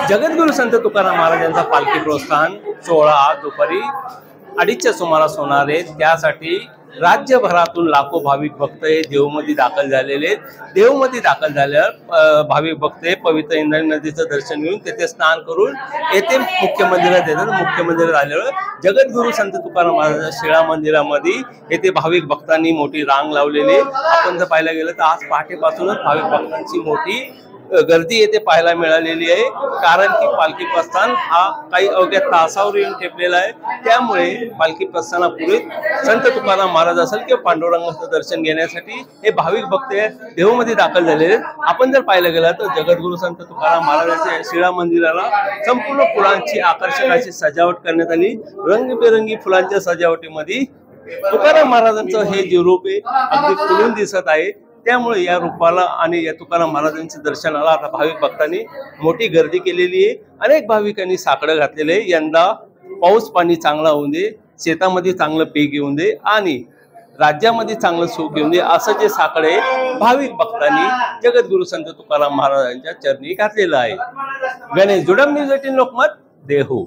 जगद्गुरु संत तुकाराम महाराजांचा पालखी प्रस्थान सोहळा दुपारी 2:30च्या सुमारास होणार आहे। त्यासाठी राज्यभरातून लाखो भाविक भक्त हे देवमध्ये दाखल झालेले। देवमध्ये दाखल झाल्यावर भाविक भक्त पवित्र इंद्रायणी नदीचं दर्शन घेऊन तेथे स्नान करून येथे मुख्य मंदिरात येतात। मुख्य मंदिरात आल्यावर जगद्गुरु संत तुकाराम महाराजांच्या शिळा मंदिरामध्ये येथे भाविक भक्तांनी मोठी रांग लावलेली आहे। आपण जर पाहायला गेलं तर आज पहाटेपासूनच भाविक भक्तांची मोठी गर्दी येथे पाहायला मिळालेली आहे, कारण की पालखी प्रस्थान हा काही अवघ्या तासावर येऊन ठेपलेला आहे। त्यामुळे पालखी प्रस्थानापूर्वी संत तुकाराम महाराज असेल किंवा पांडुरंगाचं दर्शन घेण्यासाठी हे भाविक भक्त देवमध्ये दाखल झालेले आहेत। आपण जर पाहायला गेलं तर जगद्गुरु संत तुकाराम महाराजांच्या शिळा मंदिराला संपूर्ण फुलांची आकर्षक अशी सजावट करण्यात आली। रंगीबेरंगी फुलांच्या सजावटीमध्ये तुकाराम महाराजांचं हे जे रूप आहे अगदी खुलून दिसत आहे। त्यामुळे या रूपाला आणि या तुकाराम महाराजांच्या दर्शनाला आता भाविक भक्तांनी मोठी गर्दी केलेली आहे। अनेक भाविकांनी साकडं घातलेले आहे। यंदा पाऊस पाणी चांगला होऊन दे, शेतामध्ये चांगलं पीक येऊन दे आणि राज्यामध्ये चांगलं सुख येऊन दे असं जे साकडे भाविक भक्तांनी जगद्गुरु संत तुकाराम महाराजांच्या चरणी घातलेलं आहे। गणेश जुडम न्यूज 18 लोकमत देहू।